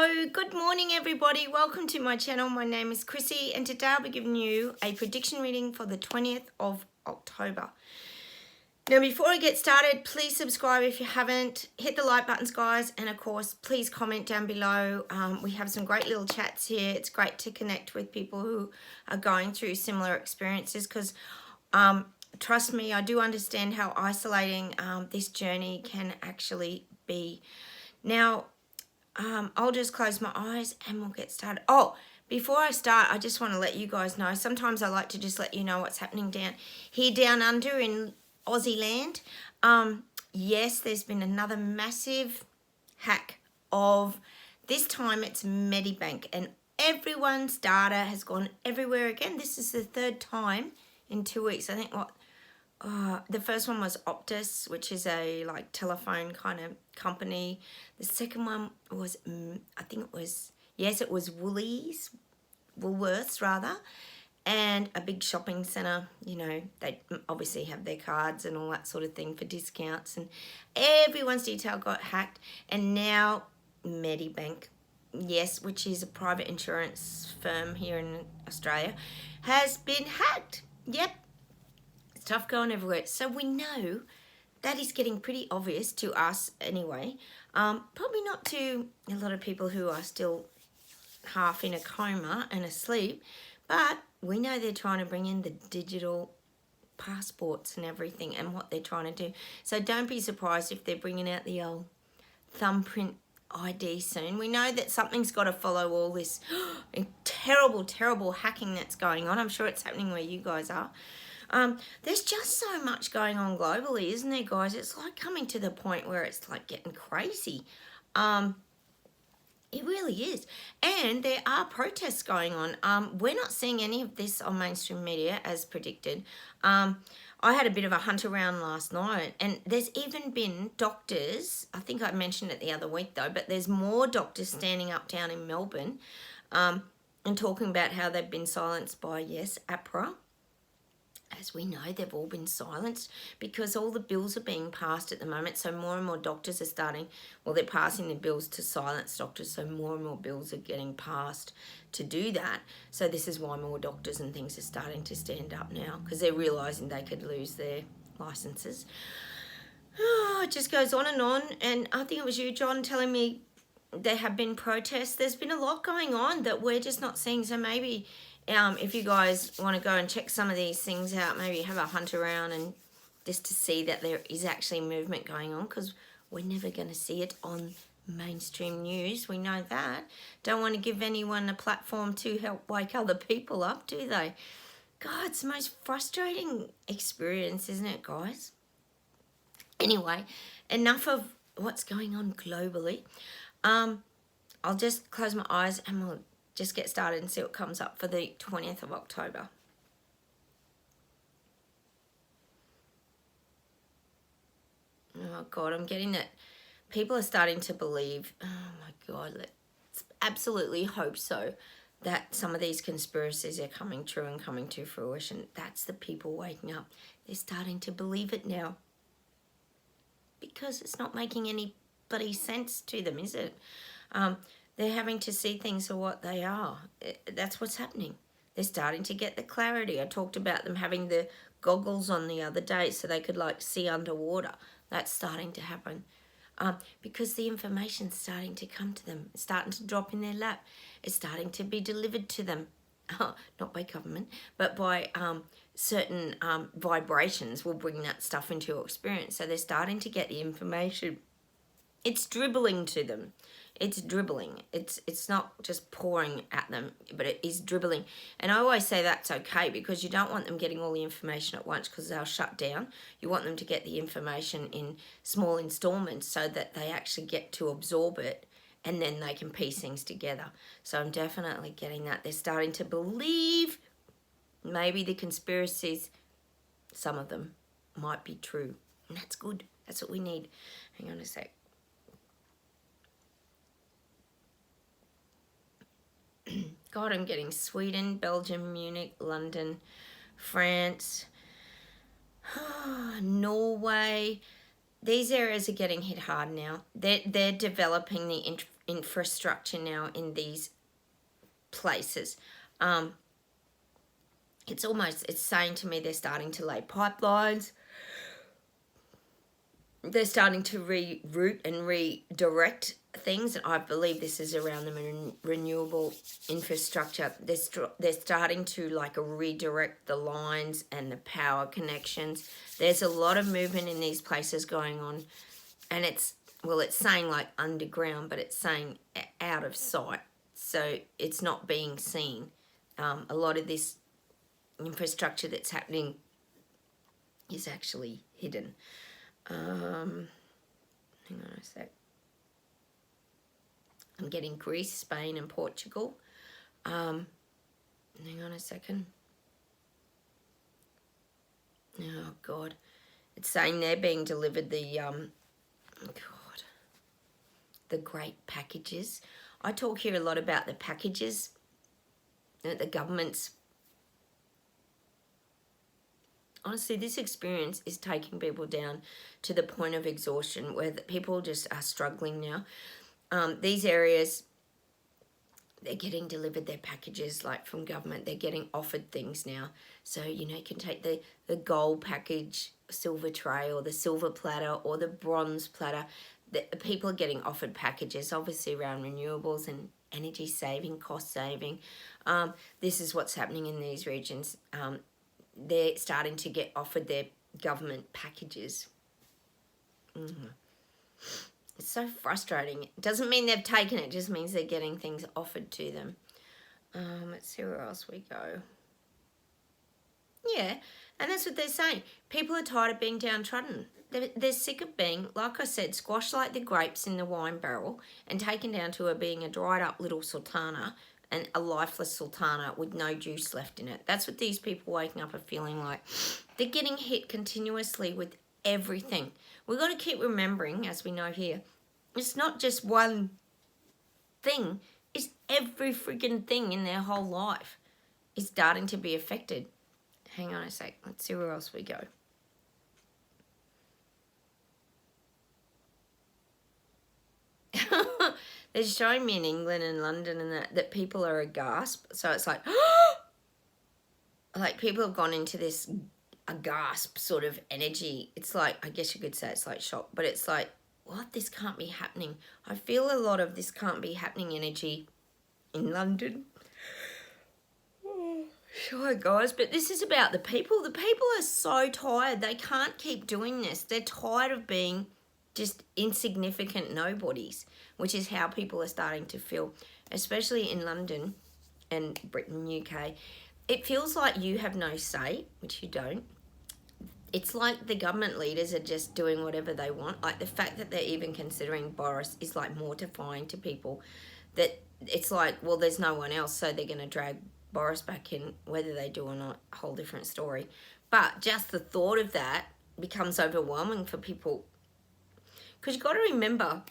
Hello, good morning everybody. Welcome to my channel. My name is Chrissy and today I'll be giving you a prediction reading for the 20th of October. Now before I get started, please subscribe if you haven't. Hit the like buttons guys, and of course please comment down below. We have some great little chats here. It's great to connect with people who are going through similar experiences because trust me, I do understand how isolating this journey can actually be. Now, I'll just close my eyes and we'll get started. Oh, before I start, I just want to let you guys know, sometimes I like to just let you know what's happening down under in Aussie land. Yes, there's been another massive hack of, this time it's Medibank, and everyone's data has gone everywhere again. This is the third time in 2 weeks. I think the first one was Optus, which is a like telephone kind of company. The second one was, I think it was, yes, it was Woolworths rather, and a big shopping centre. You know, they obviously have their cards and all that sort of thing for discounts, and everyone's detail got hacked. And now Medibank, yes, which is a private insurance firm here in Australia, has been hacked. Yep. Stuff going everywhere. So we know that is getting pretty obvious to us anyway. Probably not to a lot of people who are still half in a coma and asleep, but we know they're trying to bring in the digital passports and everything and what they're trying to do. So don't be surprised if they're bringing out the old thumbprint ID soon. We know that something's got to follow all this terrible hacking that's going on. I'm sure it's happening where you guys are. There's just so much going on globally, isn't there, guys? It's like coming to the point where it's like getting crazy. It really is. And there are protests going on. We're not seeing any of this on mainstream media as predicted. I had a bit of a hunt around last night, and there's even been doctors, I think I mentioned it the other week though, but there's more doctors standing up down in Melbourne and talking about how they've been silenced by, yes, APRA. As we know, they've all been silenced because all the bills are being passed at the moment. So more and more doctors are starting, well, they're passing the bills to silence doctors. So more and more bills are getting passed to do that. So this is why more doctors and things are starting to stand up now, because they're realising they could lose their licences. Oh, it just goes on. And I think it was you, John, telling me there have been protests. There's been a lot going on that we're just not seeing. So maybe if you guys want to go and check some of these things out, maybe have a hunt around and just to see that there is actually movement going on, because we're never going to see it on mainstream news. We know that. Don't want to give anyone a platform to help wake other people up, do they? God, it's the most frustrating experience, isn't it, guys? Anyway, enough of what's going on globally. I'll just close my eyes and we'll just get started and see what comes up for the 20th of October. Oh, God, I'm getting that people are starting to believe, oh, my God, let's absolutely hope so, that some of these conspiracies are coming true and coming to fruition. That's the people waking up. They're starting to believe it now because it's not making any bloody sense to them, is it? They're having to see things for what they are. That's what's happening. They're starting to get the clarity. I talked about them having the goggles on the other day so they could like see underwater. That's starting to happen because the information's starting to come to them. It's starting to drop in their lap. It's starting to be delivered to them. Not by government, but by certain vibrations will bring that stuff into your experience. So they're starting to get the information. It's dribbling to them. It's dribbling. It's not just pouring at them, but it is dribbling. And I always say that's okay, because you don't want them getting all the information at once because they'll shut down. You want them to get the information in small installments so that they actually get to absorb it and then they can piece things together. So I'm definitely getting that. They're starting to believe maybe the conspiracies, some of them, might be true. And that's good. That's what we need. Hang on a sec. God, I'm getting Sweden, Belgium, Munich, London, France, Norway. These areas are getting hit hard now. They're developing the infrastructure now in these places. It's saying to me they're starting to lay pipelines. They're starting to reroute and redirect things, and I believe this is around the renewable infrastructure. They're starting to like redirect the lines and the power connections. There's a lot of movement in these places going on, and it's saying like underground, but it's saying out of sight, so it's not being seen. A lot of this infrastructure that's happening is actually hidden. Hang on a sec. I'm getting Greece, Spain and Portugal. Hang on a second. Oh God. It's saying they're being delivered the great packages. I talk here a lot about the packages that the government's. Honestly, this experience is taking people down to the point of exhaustion where people just are struggling now. These areas, they're getting delivered their packages like from government. They're getting offered things now. So, you can take the gold package, silver tray, or the silver platter, or the bronze platter. The people are getting offered packages, obviously around renewables and energy saving, cost saving. This is what's happening in these regions. They're starting to get offered their government packages. It's so frustrating. It doesn't mean they've taken it, just means they're getting things offered to them. Let's see where else we go. Yeah, and that's what they're saying. People are tired of being downtrodden. They're sick of being, like I said, squashed like the grapes in the wine barrel and taken down to being a dried up little sultana, and a lifeless sultana with no juice left in it. That's what these people waking up are feeling like. They're getting hit continuously with everything. We've got to keep remembering, as we know here, it's not just one thing. It's every freaking thing in their whole life is starting to be affected. Hang on a sec. Let's see where else we go. They're showing me in England and London and that people are aghast. So it's like, like people have gone into this aghast sort of energy. It's like, I guess you could say it's like shock, but it's like, what? This can't be happening. I feel a lot of this can't be happening energy in London. Sure, guys, but this is about the people. The people are so tired. They can't keep doing this. They're tired of being just insignificant nobodies, which is how people are starting to feel, especially in London and Britain, UK. It feels like you have no say, which you don't. It's like the government leaders are just doing whatever they want. Like the fact that they're even considering Boris is like mortifying to people, that it's like, well, there's no one else, so they're going to drag Boris back in, whether they do or not, a whole different story. But just the thought of that becomes overwhelming for people. Because you've got to remember,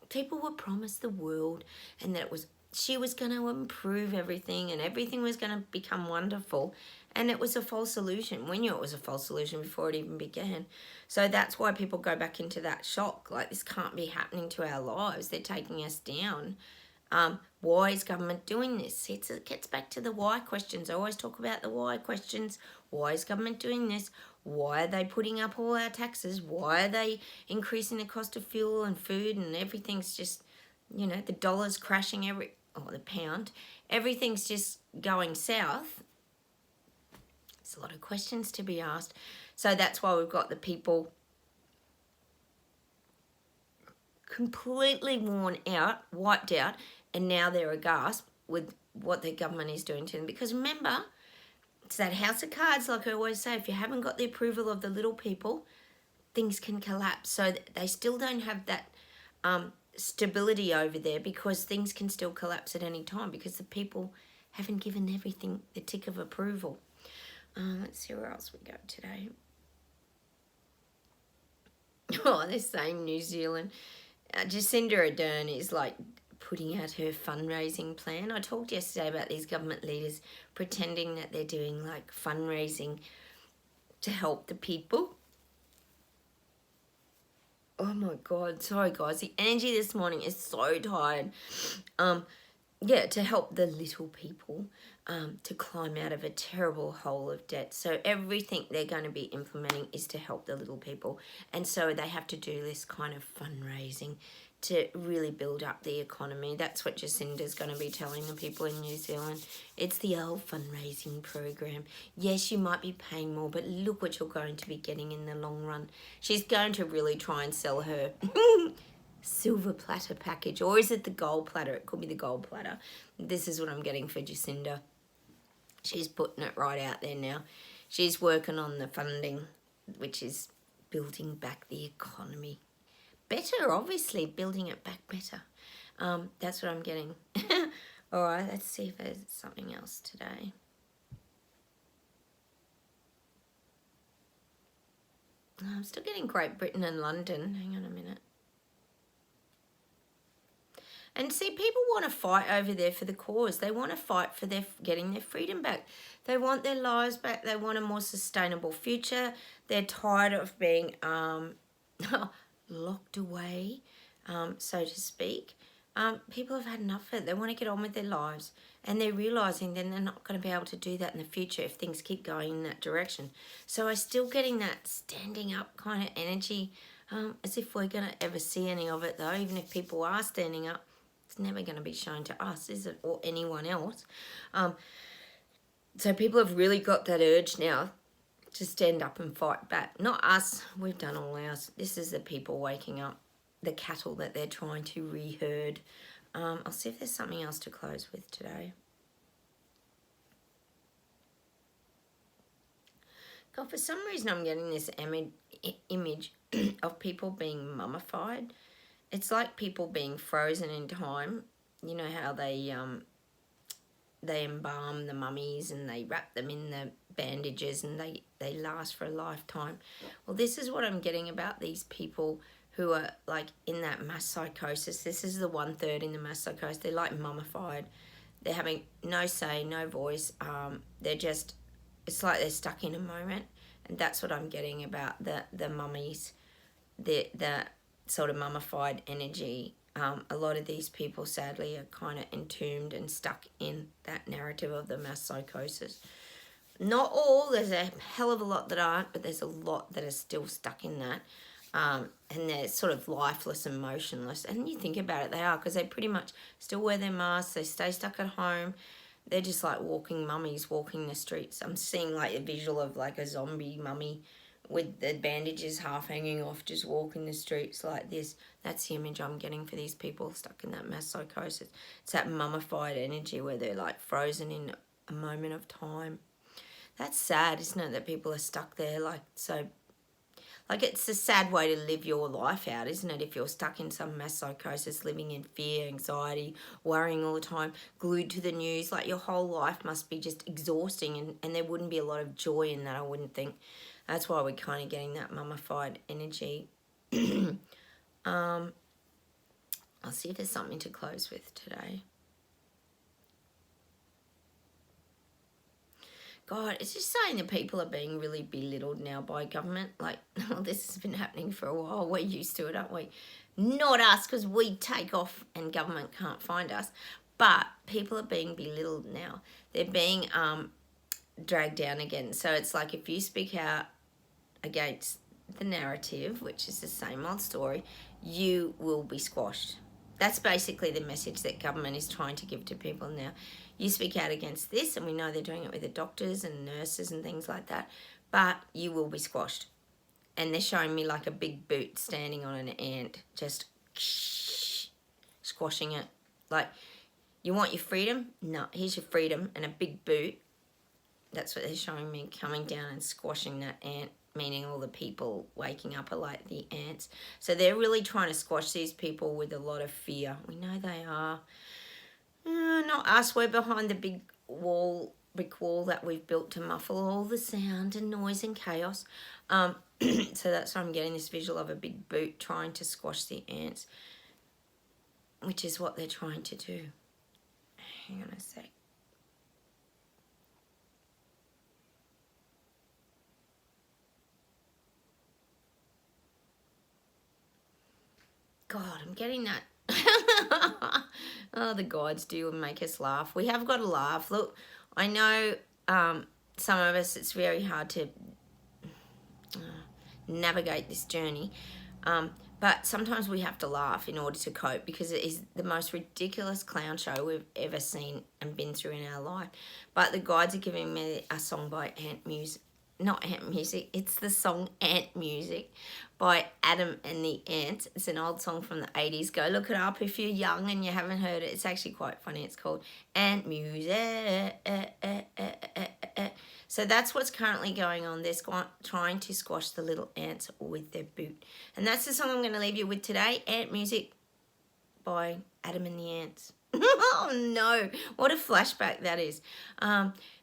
people were promised the world and that she was going to improve everything and everything was going to become wonderful. And it was a false illusion. We knew it was a false illusion before it even began. So that's why people go back into that shock. Like, this can't be happening to our lives. They're taking us down. Why is government doing this? It gets back to the why questions. I always talk about the why questions. Why is government doing this? Why are they putting up all our taxes? Why are they increasing the cost of fuel and food, and everything's just, the dollar's crashing or the pound. Everything's just going south. There's a lot of questions to be asked. So that's why we've got the people completely worn out, wiped out, and now they're aghast with what the government is doing to them. Because remember, it's that house of cards, like I always say. If you haven't got the approval of the little people, things can collapse. So they still don't have that stability over there, because things can still collapse at any time because the people haven't given everything the tick of approval. Let's see where else we go today. Oh, they're saying New Zealand. Jacinda Ardern is like putting out her fundraising plan. I talked yesterday about these government leaders pretending that they're doing like fundraising to help the people. Oh my God, sorry guys, the energy this morning is so tired. Yeah, to help the little people to climb out of a terrible hole of debt. So everything they're going to be implementing is to help the little people. And so they have to do this kind of fundraising to really build up the economy. That's what Jacinda's going to be telling the people in New Zealand. It's the old fundraising program. Yes, you might be paying more, but look what you're going to be getting in the long run. She's going to really try and sell her silver platter package, or is it the gold platter? It could be the gold platter. This is what I'm getting for Jacinda. She's putting it right out there now. She's working on the funding, which is building back the economy. Better, obviously, building it back better. That's what I'm getting. All right, let's see if there's something else today. I'm still getting Great Britain and London. Hang on a minute. And see, people want to fight over there for the cause. They want to fight for their getting their freedom back. They want their lives back. They want a more sustainable future. They're tired of being locked away, so to speak. People have had enough of it. They want to get on with their lives. And they're realising then they're not going to be able to do that in the future if things keep going in that direction. So I'm still getting that standing up kind of energy, as if we're going to ever see any of it, though. Even if people are standing up, it's never going to be shown to us, is it, or anyone else? So people have really got that urge now to stand up and fight back. Not us. We've done all ours. This is the people waking up, the cattle that they're trying to reherd. I'll see if there's something else to close with today. God, for some reason I'm getting this image of people being mummified. It's like people being frozen in time. You know how they embalm the mummies and they wrap them in the bandages and they last for a lifetime. Well, this is what I'm getting about these people who are like in that mass psychosis. This is the 1/3 in the mass psychosis. They're like mummified. They're having no say, no voice. They're just, it's like they're stuck in a moment. And that's what I'm getting about the mummies, the sort of mummified energy. A lot of these people, sadly, are kind of entombed and stuck in that narrative of the mass psychosis. Not all, there's a hell of a lot that aren't, but there's a lot that are still stuck in that. And they're sort of lifeless and motionless. And you think about it, they are, because they pretty much still wear their masks, they stay stuck at home. They're just like walking mummies walking the streets. I'm seeing like a visual of like a zombie mummy with the bandages half hanging off, just walking the streets like this. That's the image I'm getting for these people stuck in that mass psychosis. It's that mummified energy where they're like frozen in a moment of time. That's sad, isn't it, that people are stuck there like so. Like, it's a sad way to live your life out, isn't it? If you're stuck in some mass psychosis, living in fear, anxiety, worrying all the time, glued to the news, like your whole life must be just exhausting, and there wouldn't be a lot of joy in that, I wouldn't think. That's why we're kind of getting that mummified energy. I'll see if there's something to close with today. God, it's just saying that people are being really belittled now by government. Like, well, this has been happening for a while. We're used to it, aren't we? Not us, because we take off and government can't find us. But people are being belittled now. They're being dragged down again. So it's like if you speak out against the narrative, which is the same old story, you will be squashed. That's basically the message that government is trying to give to people now. You speak out against this, and we know they're doing it with the doctors and nurses and things like that, but you will be squashed. And they're showing me like a big boot standing on an ant, just squashing it. Like, you want your freedom? No, here's your freedom, and a big boot. That's what they're showing me, coming down and squashing that ant, meaning all the people waking up are like the ants. So they're really trying to squash these people with a lot of fear. We know they are. Not us. We're behind the big wall, brick wall that we've built to muffle all the sound and noise and chaos. So that's why I'm getting this visual of a big boot trying to squash the ants, which is what they're trying to do. Hang on a sec. God, I'm getting that. Oh, the guides do make us laugh. We have got to laugh. Look, I know some of us, it's very hard to navigate this journey. But sometimes we have to laugh in order to cope, because it is the most ridiculous clown show we've ever seen and been through in our life. But the guides are giving me a song by Ant Music. Not Ant Music, it's the song Ant Music by Adam and the Ants. It's an old song from the 80s. Go look it up if you're young and you haven't heard it. It's actually quite funny. It's called Ant Music. So that's what's currently going on. They're trying to squash the little ants with their boot. And that's the song I'm going to leave you with today, Ant Music by Adam and the Ants. Oh no, what a flashback that is.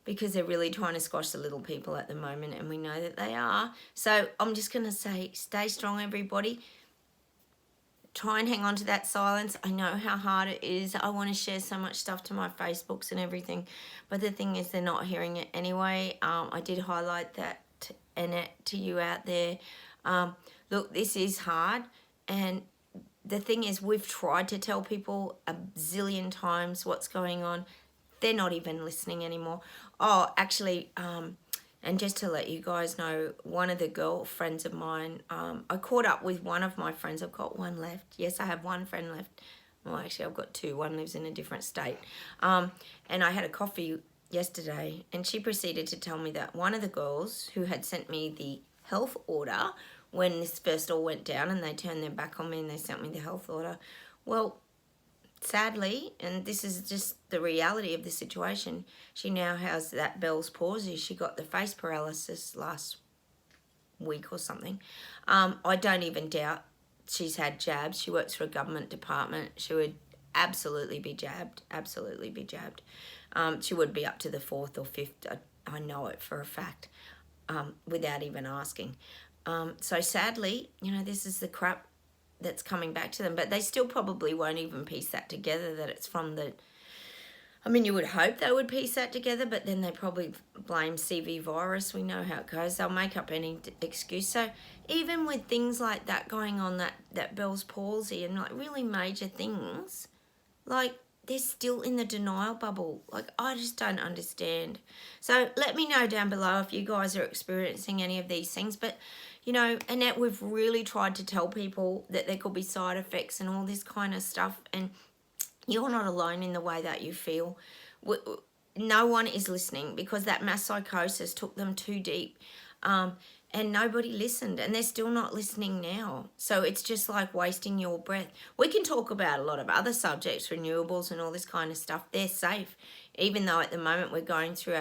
Because they're really trying to squash the little people at the moment, and we know that they are. So I'm just going to say, stay strong, everybody. Try and hang on to that silence. I know how hard it is. I want to share so much stuff to my Facebooks and everything, but the thing is, they're not hearing it anyway. I did highlight that to you out there. Look, this is hard, and the thing is, we've tried to tell people a zillion times what's going on. They're not even listening anymore. Oh, actually, and just to let you guys know, one of the girlfriends of mine, I caught up with one of my friends. I've got one left. Yes, I have one friend left. Well, actually, I've got two. One lives in a different state. And I had a coffee yesterday, and she proceeded to tell me that one of the girls who had sent me the health order when this first all went down, and they turned their back on me and they sent me the health order. Well, sadly, and this is just the reality of the situation, she now has that Bell's palsy. She got the face paralysis last week or something. I don't even doubt she's had jabs. She works for a government department. She would absolutely be jabbed, absolutely be jabbed. She would be up to the 4th or 5th. I know it for a fact, without even asking. So sadly, you know, this is the crap that's coming back to them, but they still probably won't even piece that together, that it's from the, I mean, you would hope they would piece that together, but then they probably blame CV virus. We know how it goes. They'll make up any excuse. So even with things like that going on, that Bell's palsy and like really major things, like they're still in the denial bubble. Like, I just don't understand. So let me know down below if you guys are experiencing any of these things. But you know, Annette, we've really tried to tell people that there could be side effects and all this kind of stuff, and you're not alone in the way that you feel. No one is listening, because that mass psychosis took them too deep, and nobody listened, and they're still not listening now. So it's just like wasting your breath. We can talk about a lot of other subjects, renewables and all this kind of stuff. They're safe, even though at the moment we're going through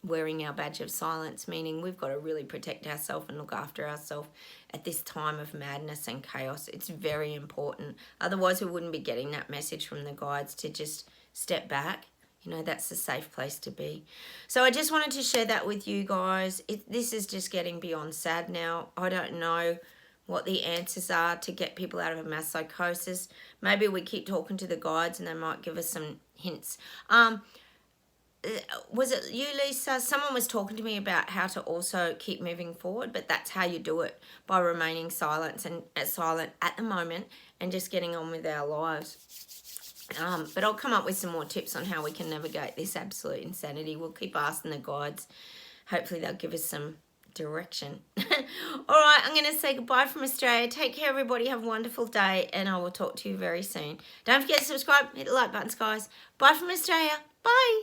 wearing our badge of silence, meaning we've got to really protect ourselves and look after ourselves at this time of madness and chaos. It's very important. Otherwise, we wouldn't be getting that message from the guides to just step back. You know, that's a safe place to be. So I just wanted to share that with you guys. This is just getting beyond sad now. I don't know what the answers are to get people out of a mass psychosis. Maybe we keep talking to the guides and they might give us some hints. Was it you, Lisa? Someone was talking to me about how to also keep moving forward, but that's how you do it, by remaining silent at the moment and just getting on with our lives. But I'll come up with some more tips on how we can navigate this absolute insanity. We'll keep asking the guides. Hopefully they'll give us some direction. All right, I'm going to say goodbye from Australia. Take care, everybody. Have a wonderful day, and I will talk to you very soon. Don't forget to subscribe. Hit the like buttons, guys. Bye from Australia. Bye.